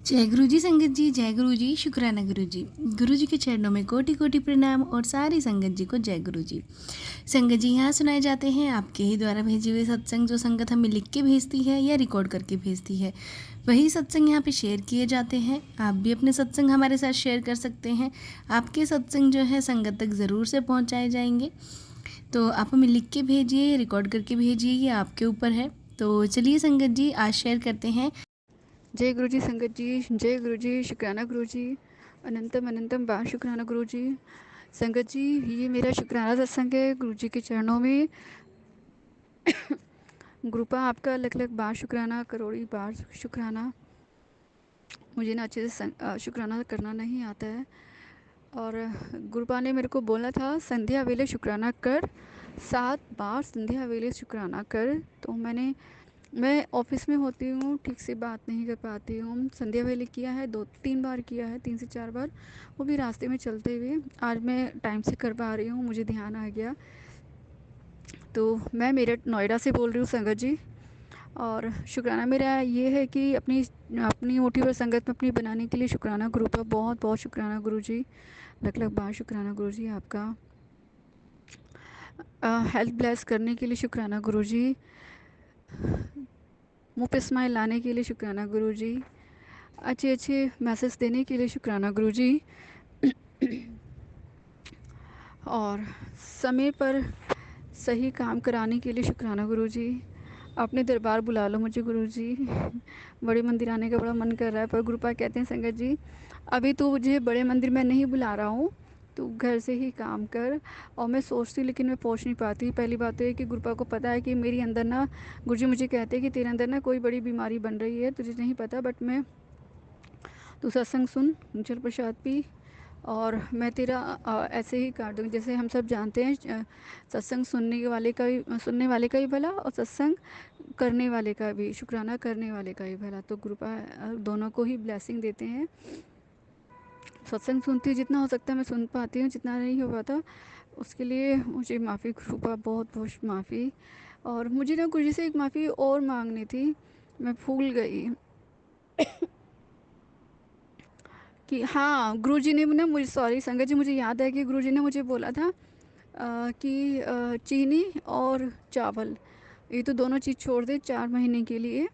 जय गुरु जी संगत जी, जय गुरु जी, शुक्राना गुरु जी। गुरु जी के चरणों में कोटि कोटि प्रणाम और सारी संगत जी को जय गुरु जी। संगत जी, यहाँ सुनाए जाते हैं आपके ही द्वारा भेजे हुए सत्संग, जो संगत हमें लिख के भेजती है या रिकॉर्ड करके भेजती है, वही सत्संग यहाँ पे शेयर किए जाते हैं। आप भी अपने सत्संग हमारे साथ शेयर कर सकते हैं। आपके सत्संग जो है संगत तक ज़रूर से पहुँचाए जाएंगे। तो आप हमें लिख के भेजिए, रिकॉर्ड करके भेजिए, ये आपके ऊपर है। तो चलिए संगत जी, आज शेयर करते हैं। जय गुरु जी संगत जी, जय गुरु जी, शुक्राना गुरु जी, अनंतम अनंतम बा शुक्राना गुरु जी। संगत जी, ये मेरा शुक्राना सत्संग है गुरु जी के चरणों में। गुरुपा आपका लख लख बार शुक्राना, करोड़ी बार शुक्राना। मुझे ना अच्छे से शुक्राना करना नहीं आता है, और गुरुपा ने मेरे को बोला था संध्या वेले शुक्राना कर, 7 बार संध्या वेले शुक्राना कर। तो मैं ऑफिस में होती हूँ, ठीक से बात नहीं कर पाती हूँ। संध्या वेले किया है, 2-3 बार किया है, 3 से 4 बार, वो भी रास्ते में चलते हुए। आज मैं टाइम से कर पा रही हूँ, मुझे ध्यान आ गया। तो मैं मेरठ नोएडा से बोल रही हूँ संगत जी। और शुक्राना मेरा ये है कि अपनी अपनी मुट्ठी भर संगत में अपनी बनाने के लिए शुक्राना गुरु का, बहुत बहुत शुक्राना गुरु जी, लख लख बार शुक्राना गुरु जी आपका। हेल्थ ब्लेस करने के लिए शुक्राना गुरु जी, मुँह पे स्माइल लाने के लिए शुक्राना गुरु जी, अच्छे अच्छे मैसेज देने के लिए शुक्राना गुरु जी, और समय पर सही काम कराने के लिए शुक्राना गुरु जी। अपने दरबार बुला लो मुझे गुरु जी। बड़े मंदिर आने का बड़ा मन कर रहा है, पर गुरुपा कहते हैं संगत जी अभी तो मुझे बड़े मंदिर में नहीं बुला रहा हूँ, तो घर से ही काम कर। और मैं सोचती हूँ लेकिन मैं पहुँच नहीं पाती। पहली बात तो ये कि गुरुपा को पता है कि मेरी अंदर ना, गुरुजी मुझे कहते हैं कि तेरे अंदर ना कोई बड़ी बीमारी बन रही है, तुझे नहीं पता, बट मैं, तू सत्संग सुन, जल प्रसाद पी, और मैं तेरा ऐसे ही काट दूँगी। जैसे हम सब जानते हैं सत्संग सुनने वाले का ही भला, और सत्संग करने वाले का भी, शुक्राना करने वाले का ही भला। तो कृपा दोनों को ही ब्लेसिंग देते हैं। सत्संग सुनती हूँ, जितना हो सकता है मैं सुन पाती हूँ, जितना नहीं हो पाता उसके लिए मुझे माफ़ी, कृपा बहुत बहुत माफ़ी। और मुझे ना गुरु जी से एक माफ़ी और मांगनी थी, मैं भूल गई कि हाँ, गुरुजी ने ना मुझे, सॉरी संगत जी, मुझे याद है कि गुरुजी ने मुझे बोला था कि चीनी और चावल, ये तो दोनों चीज़ छोड़ दे 4 महीने के लिए।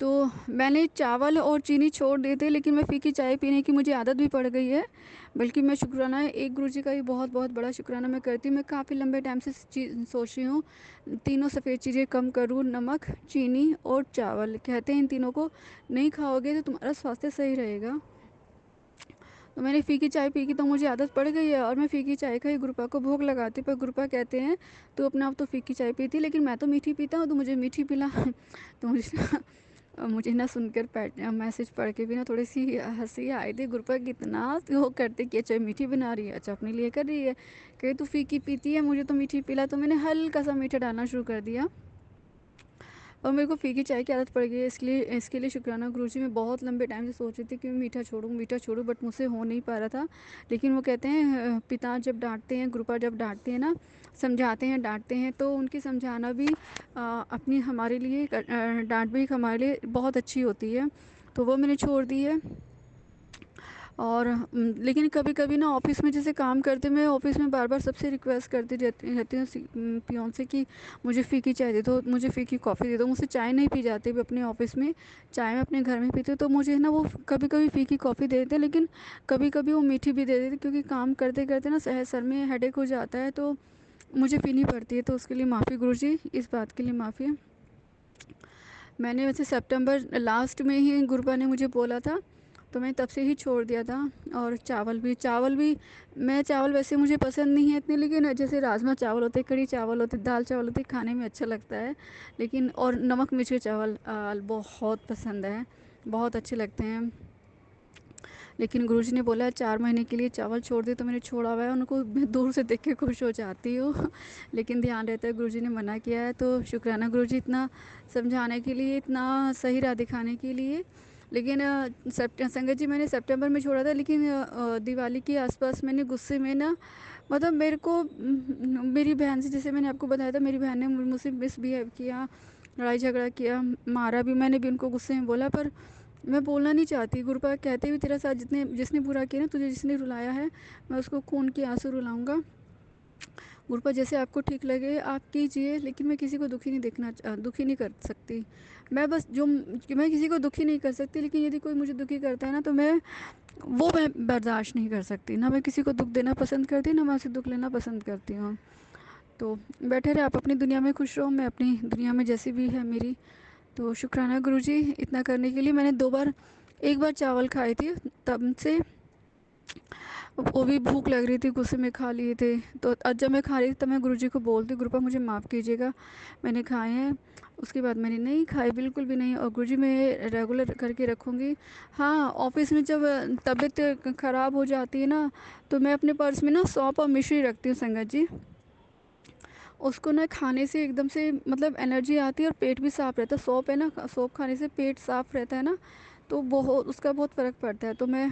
तो मैंने चावल और चीनी छोड़ दिए थे, लेकिन मैं फ़ीकी चाय पीने की मुझे आदत भी पड़ गई है। बल्कि मैं शुक्राना एक गुरुजी का ही बहुत बहुत बड़ा शुक्राना मैं करती हूँ। मैं काफ़ी लंबे टाइम से सोच रही हूँ तीनों सफ़ेद चीज़ें कम करूँ, नमक, चीनी और चावल। कहते हैं इन तीनों को नहीं खाओगे तो तुम्हारा स्वास्थ्य सही रहेगा। तो मैंने फ़ीकी चाय पी की तो मुझे आदत पड़ गई है, और मैं फ़ीकी चाय का ही गुरुपा को भोग लगाती। पर गुरुपा कहते हैं तो अपने आप तो फ़ीकी चाय पीती, लेकिन मैं तो मीठी पीता हूँ, तो मुझे मीठी पिला। तो मुझे ना सुनकर मैसेज पढ़ के भी ना थोड़ी सी हंसी आई थी। गुरुपा कितना वो करते कि अच्छा मीठी बना रही है, अच्छा अपने लिए कर रही है, कहीं तो फ़ीकी पीती है, मुझे तो मीठी पिला। तो मैंने हल्का सा मीठा डालना शुरू कर दिया, और मेरे को फ़ीकी चाय की आदत पड़ गई है। इसके लिए शुक्राना गुरुजी। मैं बहुत लंबे टाइम से सोच रही थी कि मैं मीठा छोड़ूं, बट मुझसे हो नहीं पा रहा था। लेकिन वो कहते हैं पिता जब डांटते हैं, गुरुपा जब डांटते हैं ना, समझाते हैं, डांटते हैं, तो उनकी समझाना भी अपनी हमारे लिए, डांट भी हमारे लिए बहुत अच्छी होती है। तो वो मैंने छोड़ दी है। और लेकिन कभी कभी ना ऑफिस में जैसे काम करते, मैं ऑफिस में बार बार सबसे रिक्वेस्ट करती रहती हूँ पियोन से कि मुझे फ़ीकी चाय दे दो, मुझे फ़ीकी कॉफ़ी दे दो। मुझसे चाय नहीं पी जाती भी अपने ऑफिस में, चाय मैं अपने घर में पीती हूँ। तो मुझे ना वो कभी कभी फ़ीकी कॉफ़ी दे देते, लेकिन कभी कभी वो मीठी भी दे देते, क्योंकि काम करते करते ना सर में हेडेक हो जाता है, तो मुझे पीनी पड़ती है। तो उसके लिए माफ़ी गुरुजी, इस बात के लिए माफ़ी। मैंने वैसे सितंबर लास्ट में ही गुरुपा ने मुझे बोला था, तो मैं तब से ही छोड़ दिया था। और चावल भी मैं, चावल वैसे मुझे पसंद नहीं है इतने, लेकिन जैसे राजमा चावल होते, कढ़ी चावल होते, दाल चावल होते, खाने में अच्छा लगता है। लेकिन और नमक मिर्च के चावल बहुत पसंद है, बहुत अच्छे लगते हैं। लेकिन गुरुजी ने बोला 4 महीने के लिए चावल छोड़ दे, तो मैंने छोड़ा हुआ है। उनको मैं दूर से देख के खुश हो जाती हूँ। लेकिन ध्यान रहता है गुरुजी ने मना किया है। तो शुक्राना गुरुजी, इतना समझाने के लिए, इतना सही राह दिखाने के लिए। लेकिन संगत जी, मैंने सितंबर में छोड़ा था, लेकिन दिवाली के आसपास मैंने गुस्से में ना, मतलब मेरे को मेरी बहन से, जैसे मैंने आपको बताया था, मेरी बहन ने मुझसे मिसबिहेव किया, लड़ाई झगड़ा किया, मारा भी। मैंने भी उनको गुस्से में बोला, पर मैं बोलना नहीं चाहती। गुरुपाद कहते भी तेरा साथ जिसने बुरा किया ना, तुझे जिसने रुलाया है, मैं उसको खून के आंसू रुलाऊंगा। गुरुपाद जैसे आपको ठीक लगे आप कीजिए, लेकिन मैं किसी को दुखी नहीं कर सकती। मैं किसी को दुखी नहीं कर सकती, लेकिन यदि कोई मुझे दुखी करता है ना, तो मैं बर्दाश्त नहीं कर सकती। ना मैं किसी को दुख देना पसंद करती, ना मैं उससे दुख लेना पसंद करती हूँ। तो बैठे रहे, आप अपनी दुनिया में खुश रहो, मैं अपनी दुनिया में जैसी भी है मेरी। तो शुक्राना गुरुजी इतना करने के लिए। मैंने 2 बार, 1 बार चावल खाए थे, तब से वो भी भूख लग रही थी, गुस्से में खा लिए थे। तो आज जब मैं खा रही थी तब मैं गुरुजी को बोलती, गुरुपा मुझे माफ़ कीजिएगा, मैंने खाए हैं। उसके बाद मैंने नहीं खाए, बिल्कुल भी नहीं। और गुरुजी मैं रेगुलर करके रखूँगी। हाँ, ऑफिस में जब तबीयत ख़राब हो जाती है ना, तो मैं अपने पर्स में ना सौंफ और मिश्री रखती हूँ संगत जी। उसको ना खाने से एकदम से मतलब एनर्जी आती है और पेट भी साफ़ रहता है। सौंफ है ना, सौंफ खाने से पेट साफ़ रहता है ना, तो बहुत उसका बहुत फ़र्क पड़ता है। तो मैं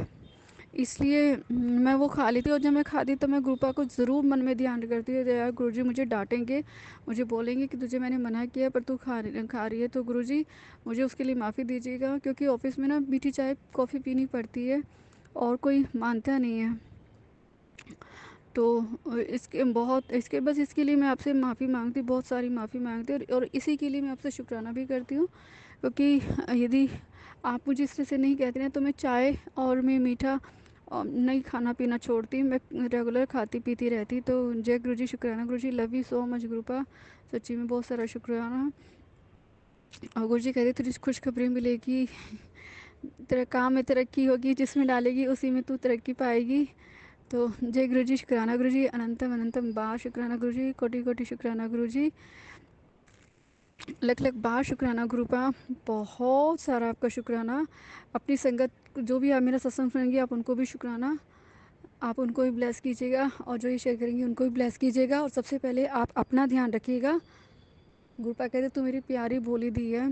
इसलिए मैं वो खा लेती हूँ। और जब मैं खाती तो मैं गुरुपा को ज़रूर मन में ध्यान करती हूँ, यार गुरुजी मुझे डांटेंगे, मुझे बोलेंगे कि तुझे मैंने मना किया पर तू खा रही है, तो गुरुजी मुझे उसके लिए माफ़ी दीजिएगा। क्योंकि ऑफिस में ना मीठी चाय कॉफ़ी पीनी पड़ती है और कोई मानता नहीं है। तो इसके बस इसके लिए मैं आपसे माफ़ी मांगती, बहुत सारी माफ़ी मांगती हूँ। और इसी के लिए मैं आपसे शुक्राना भी करती हूँ। क्योंकि यदि आप मुझे इस तरह से नहीं कहते ना, तो मैं चाय और मैं मीठा नहीं खाना पीना छोड़ती, मैं रेगुलर खाती पीती रहती। तो जय गुरु जी, शुक्राना गुरु जी, लव यू सो मच गुरुपा, सच्ची में बहुत सारा शुक्राना। और गुरु जी कहते तुझे खुशखबरी मिलेगी, तेरा काम में तरक्की होगी, जिसमें डालेगी उसी में तू तरक्की पाएगी। तो जय गुरु जी, शुक्राना गुरु जी, अनंतम अनंतम बार शुक्राना गुरु जी, कोटि कोटि शुक्राना गुरु जी, लख लख बार शुक्राना गुरुपा, बहुत सारा आपका शुक्राना। अपनी संगत जो भी आप मेरा सत्संग सुनेंगे, आप उनको भी शुक्राना, आप उनको भी ब्लेस कीजिएगा, और जो ये शेयर करेंगे उनको भी ब्लेस कीजिएगा। और सबसे पहले आप अपना ध्यान रखिएगा। गुरुपा कहते तू मेरी प्यारी भोली दी है।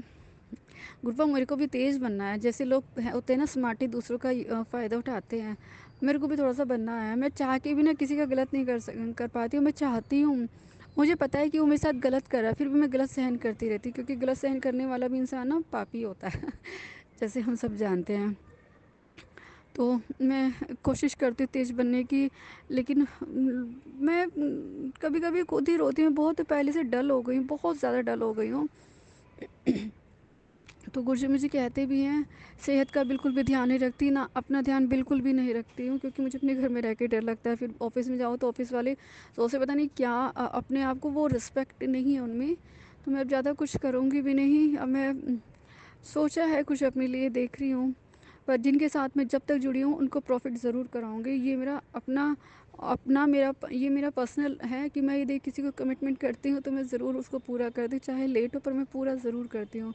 गुरुपा मेरे को भी तेज़ बनना है, जैसे लोग होते हैं ना स्मार्टी, दूसरों का फ़ायदा उठाते हैं, मेरे को भी थोड़ा सा बनना है। मैं चाह के भी ना किसी का गलत नहीं कर पाती हूँ। मैं चाहती हूँ, मुझे पता है कि वो मेरे साथ गलत कर रहा है, फिर भी मैं गलत सहन करती रहती, क्योंकि गलत सहन करने वाला भी इंसान ना पापी होता है जैसे हम सब जानते हैं। तो मैं कोशिश करती हूँ तेज़ बनने की, लेकिन मैं कभी कभी खुद ही रोती हूँ, बहुत पहले से डल हो गई हूँ, बहुत ज़्यादा डल हो गई हूँ। तो गुरुजी मुझे कहते भी हैं सेहत का बिल्कुल भी ध्यान नहीं रखती, ना अपना ध्यान बिल्कुल भी नहीं रखती हूँ, क्योंकि मुझे अपने घर में रह के डर लगता है। फिर ऑफिस में जाओ तो ऑफिस वाले सोचते पता नहीं क्या, अपने आप को वो रिस्पेक्ट नहीं है उनमें। तो मैं अब ज़्यादा कुछ करूँगी भी नहीं। अब मैं सोचा है कुछ अपने लिए देख रही हूँ, पर जिनके साथ मैं जब तक जुड़ी हूँ उनको प्रॉफिट ज़रूर कराऊंगी। ये मेरा अपना अपना मेरा ये मेरा पर्सनल है कि मैं यदि किसी को कमिटमेंट करती हूँ तो मैं ज़रूर उसको पूरा करती हूँ, चाहे लेट हो पर मैं पूरा ज़रूर करती हूँ।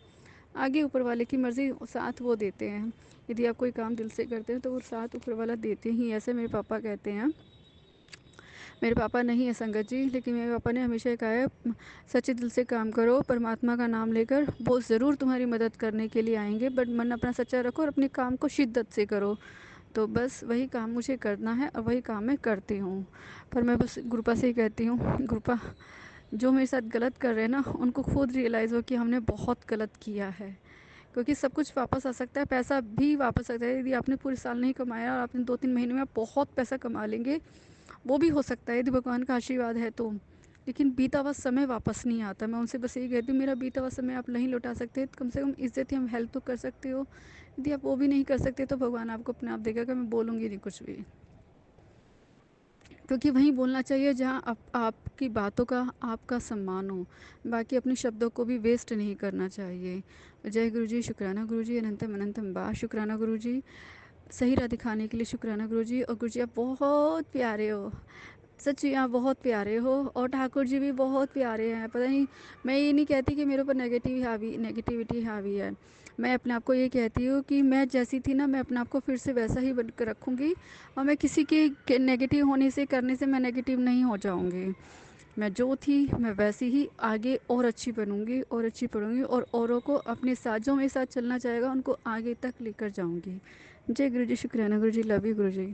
आगे ऊपर वाले की मर्ज़ी, साथ वो देते हैं। यदि आप कोई काम दिल से करते हैं तो वो साथ ऊपर वाला देते ही, ऐसे मेरे पापा कहते हैं। मेरे पापा नहीं है संगत जी, लेकिन मेरे पापा ने हमेशा कहा है सच्चे दिल से काम करो, परमात्मा का नाम लेकर, वो ज़रूर तुम्हारी मदद करने के लिए आएंगे, बट मन अपना सच्चा रखो और अपने काम को शिद्दत से करो। तो बस वही काम मुझे करना है और वही काम मैं करती हूँ। पर मैं बस गुरुपा से ही कहती हूँ, गुरुपा जो मेरे साथ गलत कर रहे हैं ना, उनको खुद रियलाइज़ हो कि हमने बहुत गलत किया है। क्योंकि सब कुछ वापस आ सकता है, पैसा भी वापस आ सकता है। यदि आपने पूरे साल नहीं कमाया और आपने 2-3 महीने में आप बहुत पैसा कमा लेंगे, वो भी हो सकता है यदि भगवान का आशीर्वाद है तो। लेकिन बीता हुआ समय वापस नहीं आता। मैं उनसे बस यही कहती हूँ, मेरा बीता हुआ समय आप नहीं लौटा सकते, तो कम से कम इज़्ज़त हम हेल्प तो कर सकते हो। यदि आप वो भी नहीं कर सकते तो भगवान आपको अपने आप देगा कि मैं बोलूँगी नहीं कुछ भी, क्योंकि वहीं बोलना चाहिए जहाँ आपकी बातों का आपका सम्मान हो। बाकी अपने शब्दों को भी वेस्ट नहीं करना चाहिए। जय गुरु जी, शुक्राना गुरु जी, अनंतम अनंतम बा शुक्राना गुरु जी, सही राह दिखाने के लिए शुक्राना गुरु जी। और गुरु जी आप बहुत प्यारे हो, सच्ची आप बहुत प्यारे हो। और ठाकुर जी भी बहुत प्यारे हैं। पता नहीं, मैं ये नहीं कहती कि मेरे ऊपर नेगेटिविटी हावी है। मैं अपने आप को ये कहती हूँ कि मैं जैसी थी ना, मैं अपने आप को फिर से वैसा ही बन कर रखूँगी। और मैं किसी के नेगेटिव होने से करने से मैं नेगेटिव नहीं हो जाऊँगी। मैं जो थी मैं वैसी ही आगे और अच्छी बनूँगी और अच्छी पढ़ूँगी, और औरों को अपने साथ जो मेरे साथ चलना चाहेगा उनको आगे तक लेकर जाऊँगी। जय गुरु जी, शुक्राना गुरु जी, लव यू गुरु जी।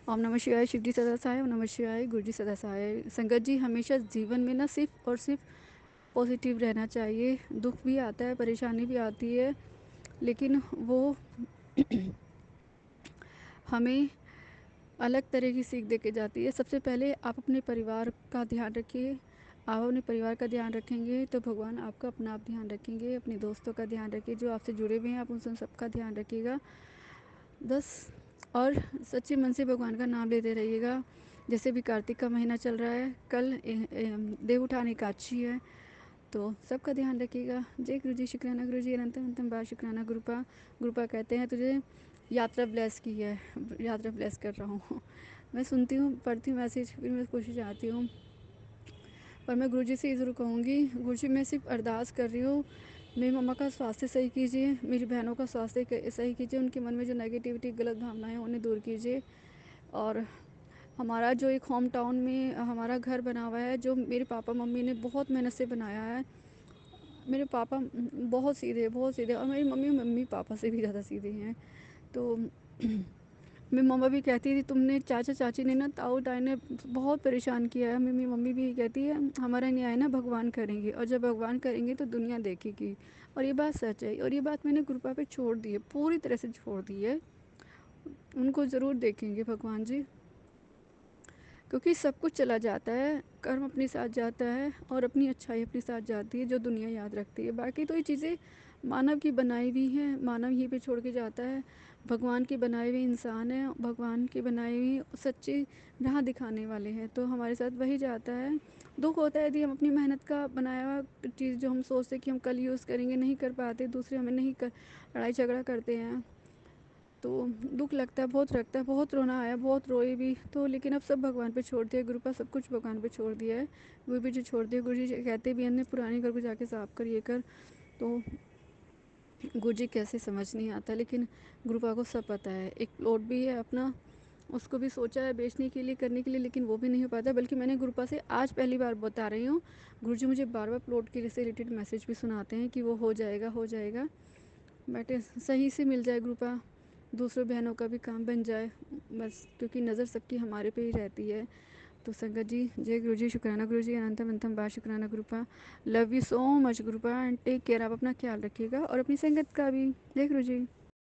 ओम नमः शिवाय, शिव जी सदा सहाय, ओम नमः शिवाय, गुरु जी सदा सहाय। संगत जी हमेशा जीवन में ना सिर्फ और सिर्फ पॉजिटिव रहना चाहिए। दुख भी आता है, परेशानी भी आती है, लेकिन वो हमें अलग तरह की सीख दे के जाती है। सबसे पहले आप अपने परिवार का ध्यान रखिए। आप अपने परिवार का ध्यान रखेंगे तो भगवान आपका अपना आप ध्यान रखेंगे। अपने दोस्तों का ध्यान रखिए, जो आपसे जुड़े हुए हैं आप उन सबका ध्यान रखिएगा बस। और सच्चे मन से भगवान का नाम लेते रहिएगा। जैसे भी कार्तिक का महीना चल रहा है, कल देव उठाने एकादशी है, तो सबका ध्यान रखिएगा। जय गुरु जी, शुक्राना गुरु जी, अनंतम अनंतम बार शुक्राना गुरुपा। गुरुपा कहते हैं तुझे यात्रा ब्लेस की है, यात्रा ब्लेस कर रहा हूँ। मैं सुनती हूँ, पढ़ती हूँ मैसेज, फिर मैं कोशिश आती हूँ। पर मैं गुरु जी से ज़रूर कहूँगी, गुरु जी मैं सिर्फ अरदास कर रही हूँ, मेरी मम्मा का स्वास्थ्य सही कीजिए, मेरी बहनों का स्वास्थ्य सही कीजिए, उनके मन में जो नेगेटिविटी गलत भावनाएं हैं उन्हें दूर कीजिए। और हमारा जो एक होम टाउन में हमारा घर बना हुआ है, जो मेरे पापा मम्मी ने बहुत मेहनत से बनाया है। मेरे पापा बहुत सीधे और मेरी मम्मी मम्मी पापा से भी ज़्यादा सीधे हैं। तो मेरी मम्मा भी कहती थी तुमने चाचा चाची ने ना ताऊ ताई ने बहुत परेशान किया है। मेरी मम्मी भी कहती है हमारा न्याय ना भगवान करेंगे, और जब भगवान करेंगे तो दुनिया देखेगी। और ये बात सच है, और ये बात मैंने कृपा पे छोड़ दी है, पूरी तरह से छोड़ दी है। उनको ज़रूर देखेंगे भगवान जी, क्योंकि सब कुछ चला जाता है, कर्म अपने साथ जाता है और अपनी अच्छाई अपने साथ जाती है, जो दुनिया याद रखती है। बाकी तो ये चीज़ें मानव की बनाई हुई हैं, मानव यहीं पे छोड़ के जाता है। भगवान के बनाए हुए इंसान हैं, भगवान के बनाए हुए सच्चे राह दिखाने वाले हैं, तो हमारे साथ वही जाता है। दुख होता है यदि हम अपनी मेहनत का बनाया हुआ चीज़ जो हम सोचते हैं कि हम कल यूज़ करेंगे नहीं कर पाते, दूसरे हमें नहीं कर, लड़ाई झगड़ा करते हैं, तो दुख लगता है, बहुत लगता है, बहुत रोना आया, बहुत रोई भी। तो लेकिन अब सब भगवान पे छोड़ दिया, गुरु का सब कुछ भगवान पे छोड़ दिया है। गुरु भी जो छोड़ दिया, गुरु जी कहते भी हमने पुराने घर को जाके साफ कर ये कर। तो गुरु जी कैसे समझ नहीं आता, लेकिन गुरुपा को सब पता है। एक प्लॉट भी है अपना, उसको भी सोचा है बेचने के लिए, करने के लिए, लेकिन वो भी नहीं हो पाता। बल्कि मैंने गुरुपा से आज पहली बार बता रही हूँ, गुरुजी मुझे बार बार प्लॉट के से रिलेटेड मैसेज भी सुनाते हैं कि वो हो जाएगा हो जाएगा, बट सही से मिल जाए गुरुपा, दूसरों बहनों का भी काम बन जाए बस, क्योंकि नज़र सबकी हमारे पे ही रहती है। तो संगत जी, जय गुरु जी, शुक्राना गुरु जी, अनंतम अनंतम बार शुक्राना गुरुपा। लव यू सो मच गुरुपा, एंड टेक केयर। आप अपना ख्याल रखिएगा और अपनी संगत का भी। जय गुरु जी।